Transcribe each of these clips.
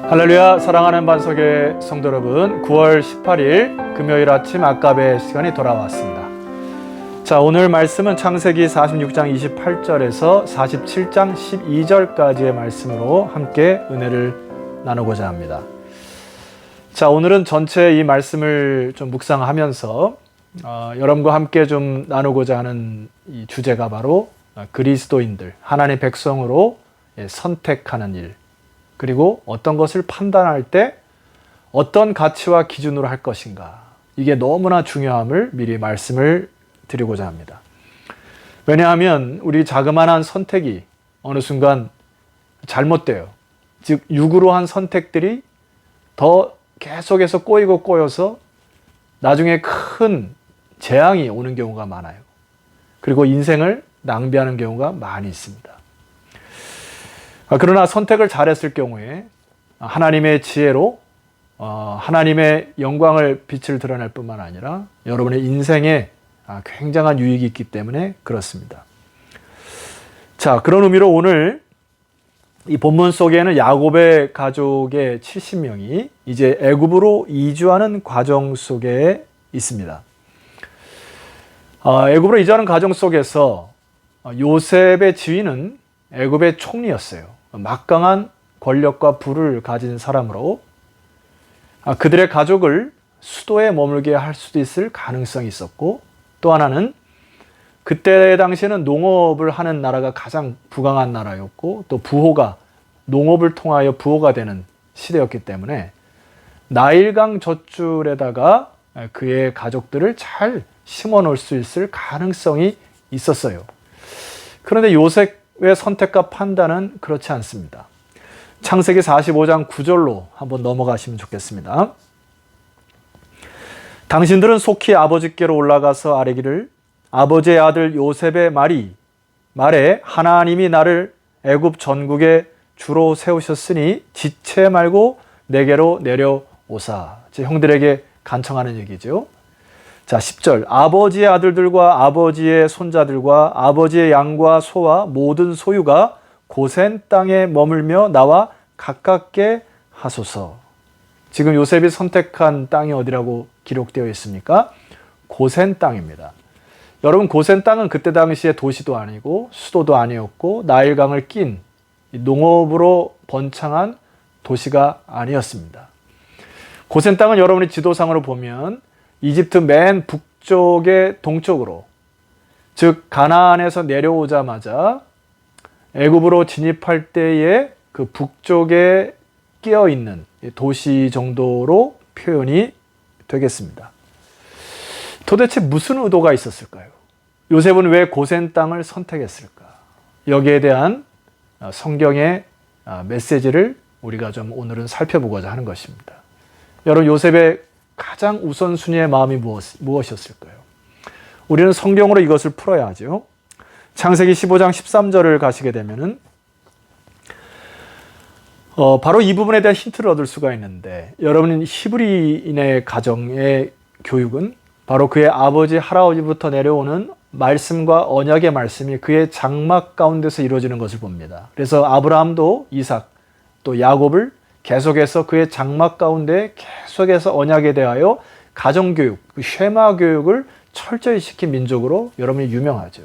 할렐루야, 사랑하는 반석의 성도 여러분, 9월 18일 금요일 아침 아까베 시간이 돌아왔습니다. 자, 오늘 말씀은 창세기 46장 28절에서 47장 12절까지의 말씀으로 함께 은혜를 나누고자 합니다. 자, 오늘은 전체 이 말씀을 좀 묵상하면서 여러분과 함께 좀 나누고자 하는 이 주제가 바로 그리스도인들, 하나님의 백성으로 선택하는 일, 그리고 어떤 것을 판단할 때 어떤 가치와 기준으로 할 것인가, 이게 너무나 중요함을 미리 말씀을 드리고자 합니다. 왜냐하면 우리 자그마한 선택이 어느 순간 잘못돼요. 즉 육으로 한 선택들이 더 계속해서 꼬여서 나중에 큰 재앙이 오는 경우가 많아요. 그리고 인생을 낭비하는 경우가 많이 있습니다. 그러나 선택을 잘했을 경우에 하나님의 지혜로 하나님의 영광을 빛을 드러낼 뿐만 아니라 여러분의 인생에 굉장한 유익이 있기 때문에 그렇습니다. 자, 그런 의미로 오늘 이 본문 속에는 야곱의 가족의 70명이 이제 애굽으로 이주하는 과정 속에 있습니다. 애굽으로 이주하는 과정 속에서 요셉의 지위는 애굽의 총리였어요. 막강한 권력과 부를 가진 사람으로 그들의 가족을 수도에 머물게 할 수도 있을 가능성이 있었고, 또 하나는 그때 당시에는 농업을 하는 나라가 가장 부강한 나라였고, 또 부호가 농업을 통하여 부호가 되는 시대였기 때문에 나일강 젖줄에다가 그의 가족들을 잘 심어 놓을 수 있을 가능성이 있었어요. 그런데 요셉의 선택과 판단은 그렇지 않습니다. 창세기 45장 9절로 한번 넘어가시면 좋겠습니다. 당신들은 속히 아버지께로 올라가서 아뢰기를, 아버지의 아들 요셉의 말에 하나님이 나를 애굽 전국에 주로 세우셨으니 지체 말고 내게로 내려오사. 형들에게 간청하는 얘기죠. 자, 10절. 아버지의 아들들과 아버지의 손자들과 아버지의 양과 소와 모든 소유가 고센 땅에 머물며 나와 가깝게 하소서. 지금 요셉이 선택한 땅이 어디라고 기록되어 있습니까? 고센 땅입니다. 여러분, 고센 땅은 그때 당시에 도시도 아니고 수도도 아니었고 나일강을 낀 농업으로 번창한 도시가 아니었습니다. 고센 땅은 여러분이 지도상으로 보면 이집트 맨 북쪽의 동쪽으로, 즉 가나안에서 내려오자마자 애굽으로 진입할 때의 그 북쪽에 끼어 있는 도시 정도로 표현이 되겠습니다. 도대체 무슨 의도가 있었을까요? 요셉은 왜 고센 땅을 선택했을까? 여기에 대한 성경의 메시지를 우리가 좀 오늘은 살펴보고자 하는 것입니다. 여러분, 요셉의 가장 우선순위의 마음이 무엇이었을까요? 우리는 성경으로 이것을 풀어야 하죠. 창세기 15장 13절을 가시게 되면은 바로 이 부분에 대한 힌트를 얻을 수가 있는데, 여러분, 히브리인의 가정의 교육은 바로 그의 아버지 할아버지부터 내려오는 말씀과 언약의 말씀이 그의 장막 가운데서 이루어지는 것을 봅니다. 그래서 아브라함도 이삭 또 야곱을 계속해서 그의 장막 가운데 계속해서 언약에 대하여 가정교육, 그 쉐마 교육을 철저히 시킨 민족으로 여러분이 유명하죠.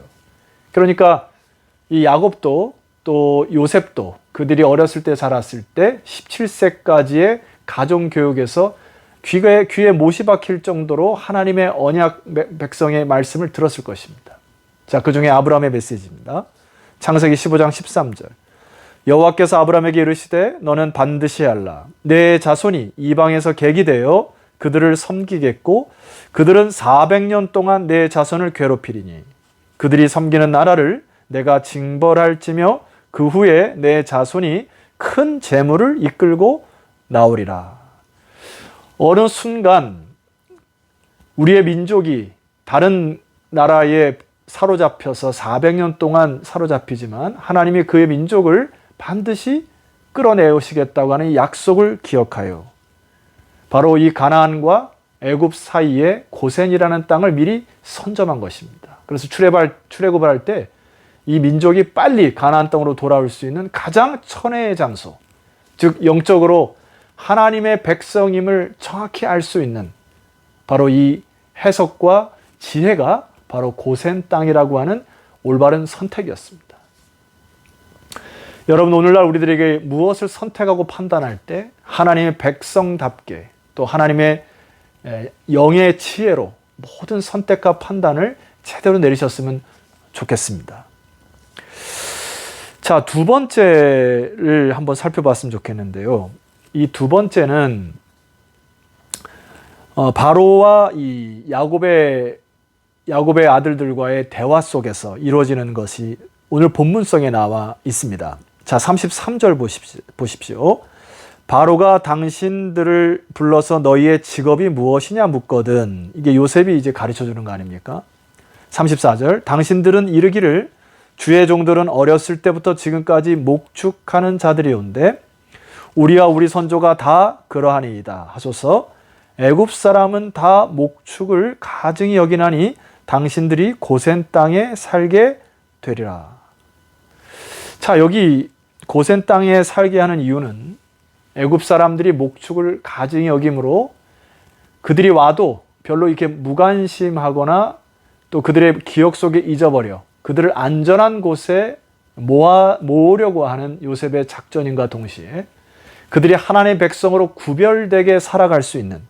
그러니까 이 야곱도 또 요셉도 그들이 어렸을 때 자랐을 때 17세까지의 가정교육에서 귀에 못이 박힐 정도로 하나님의 언약 백성의 말씀을 들었을 것입니다. 자, 그 중에 아브라함의 메시지입니다. 창세기 15장 13절. 여호와께서 아브라함에게 이르시되 너는 반드시 알라. 내 자손이 이방에서 객이 되어 그들을 섬기겠고 그들은 400년 동안 내 자손을 괴롭히리니 그들이 섬기는 나라를 내가 징벌할지며 그 후에 내 자손이 큰 재물을 이끌고 나오리라. 어느 순간 우리의 민족이 다른 나라에 사로잡혀서 400년 동안 사로잡히지만 하나님이 그의 민족을 반드시 끌어내오시겠다고 하는 약속을 기억하여 바로 이 가나안과 애굽 사이에 고센이라는 땅을 미리 선점한 것입니다. 그래서 출애굽을 할 때 이 민족이 빨리 가나안 땅으로 돌아올 수 있는 가장 천혜의 장소, 즉 영적으로 하나님의 백성임을 정확히 알 수 있는 바로 이 해석과 지혜가 바로 고센 땅이라고 하는 올바른 선택이었습니다. 여러분, 오늘날 우리들에게 무엇을 선택하고 판단할 때 하나님의 백성답게 또 하나님의 영의 지혜로 모든 선택과 판단을 제대로 내리셨으면 좋겠습니다. 자, 두 번째를 한번 살펴봤으면 좋겠는데요. 이 두 번째는 바로와 이 야곱의 아들들과의 대화 속에서 이루어지는 것이 오늘 본문성에 나와 있습니다. 자, 33절 보십시오. 바로가 당신들을 불러서 너희의 직업이 무엇이냐 묻거든. 이게 요셉이 이제 가르쳐 주는 거 아닙니까? 34절. 당신들은 이르기를 주의 종들은 어렸을 때부터 지금까지 목축하는 자들이온데 우리와 우리 선조가 다 그러하니이다 하소서. 애굽 사람은 다 목축을 가증히 여기나니 당신들이 고센 땅에 살게 되리라. 자, 여기 고센 땅에 살게 하는 이유는 애굽 사람들이 목축을 가증히 여김으로 그들이 와도 별로 이렇게 무관심하거나 또 그들의 기억 속에 잊어버려 그들을 안전한 곳에 모으려고 하는 요셉의 작전인과 동시에 그들이 하나님의 백성으로 구별되게 살아갈 수 있는,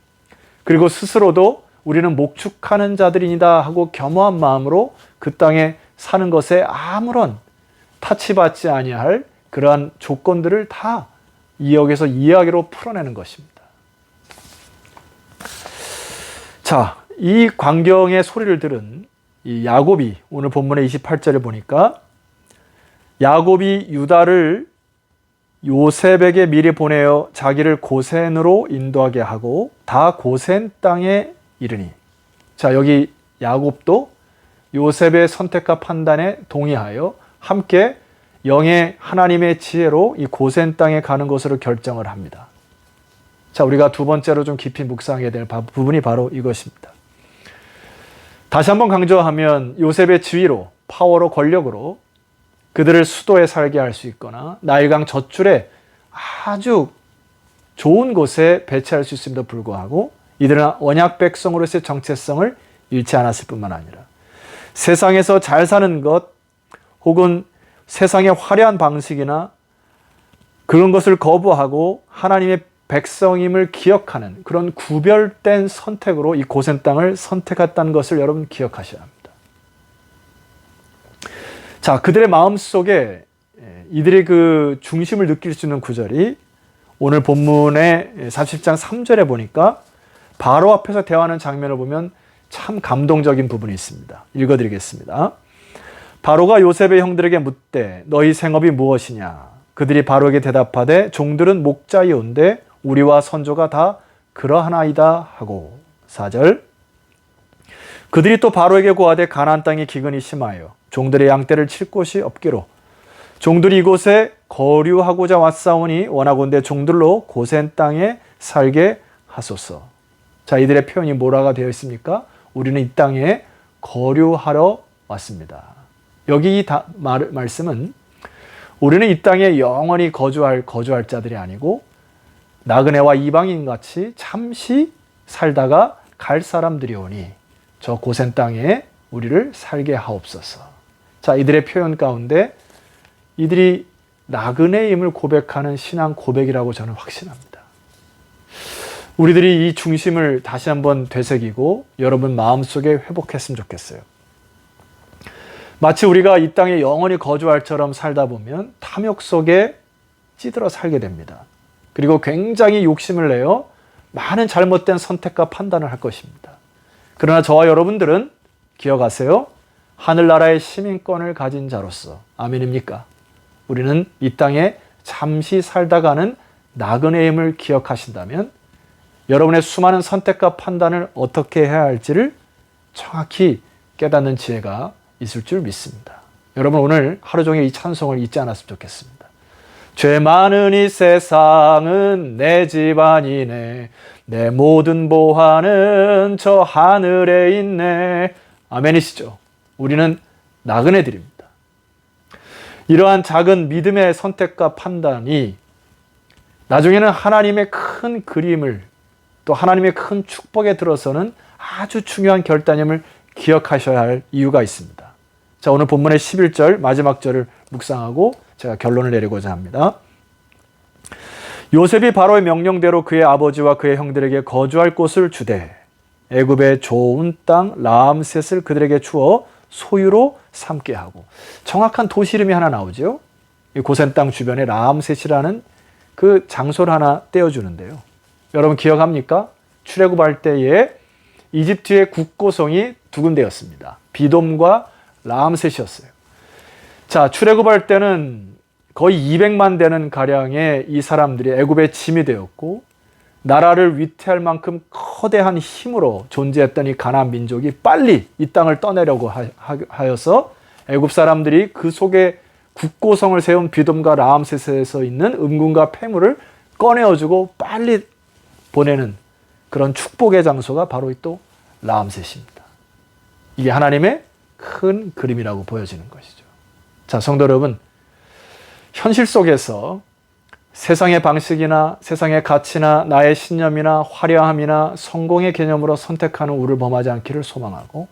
그리고 스스로도 우리는 목축하는 자들이니다 하고 겸허한 마음으로 그 땅에 사는 것에 아무런 타치받지 아니할 그러한 조건들을 다 이 역에서 이야기로 풀어내는 것입니다. 자, 이 광경의 소리를 들은 이 야곱이 오늘 본문의 28절에 보니까 야곱이 유다를 요셉에게 미리 보내어 자기를 고센으로 인도하게 하고 다 고센 땅에 이르니. 자, 여기 야곱도 요셉의 선택과 판단에 동의하여 함께 영의 하나님의 지혜로 이 고센 땅에 가는 것으로 결정을 합니다. 자, 우리가 두 번째로 좀 깊이 묵상해야 될 부분이 바로 이것입니다. 다시 한번 강조하면 요셉의 지위로, 파워로, 권력으로 그들을 수도에 살게 할 수 있거나 나일강 젖줄에 아주 좋은 곳에 배치할 수 있음에도 불구하고 이들은 언약 백성으로서의 정체성을 잃지 않았을 뿐만 아니라 세상에서 잘 사는 것 혹은 세상의 화려한 방식이나 그런 것을 거부하고 하나님의 백성임을 기억하는 그런 구별된 선택으로 이 고센 땅을 선택했다는 것을 여러분 기억하셔야 합니다. 자, 그들의 마음속에 이들의 그 중심을 느낄 수 있는 구절이 오늘 본문의 40장 3절에 보니까 바로 앞에서 대화하는 장면을 보면 참 감동적인 부분이 있습니다. 읽어드리겠습니다. 바로가 요셉의 형들에게 묻되 너희 생업이 무엇이냐? 그들이 바로에게 대답하되 종들은 목자이온데 우리와 선조가 다 그러하나이다 하고. 4절. 그들이 또 바로에게 고하되 가나안 땅에 기근이 심하여 종들의 양떼를 칠 곳이 없기로 종들이 이곳에 거류하고자 왔사오니 원하건대 종들로 고센 땅에 살게 하소서. 자, 이들의 표현이 뭐라가 되어 있습니까? 우리는 이 땅에 거류하러 왔습니다. 여기 이 말씀은 우리는 이 땅에 영원히 거주할 자들이 아니고 나그네와 이방인같이 잠시 살다가 갈 사람들이오니 저 고센 땅에 우리를 살게 하옵소서. 자, 이들의 표현 가운데 이들이 나그네임을 고백하는 신앙 고백이라고 저는 확신합니다. 우리들이 이 중심을 다시 한번 되새기고 여러분 마음속에 회복했으면 좋겠어요. 마치 우리가 이 땅에 영원히 거주할처럼 살다 보면 탐욕 속에 찌들어 살게 됩니다. 그리고 굉장히 욕심을 내어 많은 잘못된 선택과 판단을 할 것입니다. 그러나 저와 여러분들은 기억하세요. 하늘나라의 시민권을 가진 자로서, 아멘입니까? 우리는 이 땅에 잠시 살다가는 나그네임을 기억하신다면 여러분의 수많은 선택과 판단을 어떻게 해야 할지를 정확히 깨닫는 지혜가 있을 줄 믿습니다. 여러분, 오늘 하루 종일 이 찬송을 잊지 않았으면 좋겠습니다. 죄 많은 이 세상은 내 집안이네, 내 모든 보화는 저 하늘에 있네. 아멘이시죠? 우리는 나그네들입니다. 이러한 작은 믿음의 선택과 판단이 나중에는 하나님의 큰 그림을 또 하나님의 큰 축복에 들어서는 아주 중요한 결단임을 기억하셔야 할 이유가 있습니다. 자, 오늘 본문의 11절 마지막 절을 묵상하고 제가 결론을 내리고자 합니다. 요셉이 바로의 명령대로 그의 아버지와 그의 형들에게 거주할 곳을 주되 애굽의 좋은 땅 라암셋을 그들에게 주어 소유로 삼게 하고, 정확한 도시 이름이 하나 나오죠. 이 고센 땅 주변에 라암셋이라는 그 장소를 하나 떼어주는데요. 여러분 기억합니까? 출애굽할 때에 이집트의 국고성이 두 군데였습니다. 비돔과 라암셋이었어요. 자, 출애굽할 때는 거의 200만 되는 가량의 이 사람들이 애굽의 짐이 되었고, 나라를 위태할 만큼 거대한 힘으로 존재했던 이 가나안 민족이 빨리 이 땅을 떠내려고 하여서 애굽 사람들이 그 속에 국고성을 세운 비돔과 라암셋에서 있는 음금과 폐물을 꺼내어주고 빨리 보내는 그런 축복의 장소가 바로 또 라암셋입니다. 이게 하나님의 큰 그림이라고 보여지는 것이죠. 자, 성도 여러분, 현실 속에서 세상의 방식이나 세상의 가치나 나의 신념이나 화려함이나 성공의 개념으로 선택하는 우를 범하지 않기를 소망하고,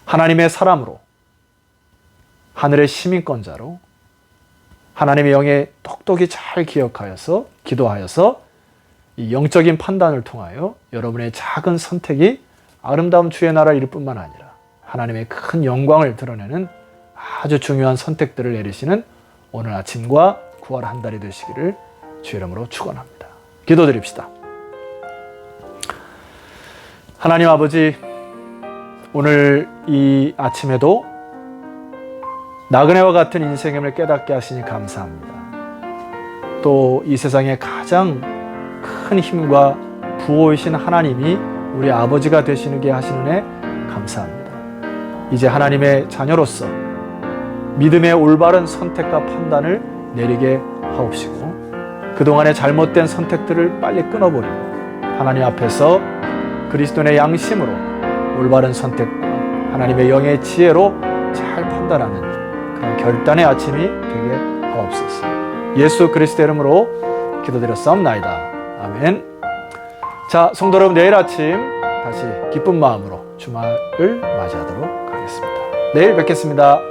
하나님의 사람으로, 하늘의 시민권자로 하나님의 영에 똑똑히 잘 기억하여서 기도하여서 이 영적인 판단을 통하여 여러분의 작은 선택이 아름다운 주의 나라를 이룰 뿐만 아니라 하나님의 큰 영광을 드러내는 아주 중요한 선택들을 내리시는 오늘 아침과 9월 한 달이 되시기를 주의 이름으로 축원합니다. 기도드립시다. 하나님 아버지, 오늘 이 아침에도 나그네와 같은 인생임을 깨닫게 하시니 감사합니다. 또 이 세상에 가장 큰 힘과 부호이신 하나님이 우리 아버지가 되시는 게 하시는 애 감사합니다. 이제 하나님의 자녀로서 믿음의 올바른 선택과 판단을 내리게 하옵시고, 그동안의 잘못된 선택들을 빨리 끊어버리고 하나님 앞에서 그리스도의 양심으로 올바른 선택과 하나님의 영의 지혜로 잘 판단하는 그런 결단의 아침이 되게 하옵소서. 예수 그리스도 이름으로 기도드렸사옵나이다. 아멘. 자, 성도 여러분, 내일 아침 다시 기쁜 마음으로 주말을 맞이하도록 하겠습니다. 내일 뵙겠습니다.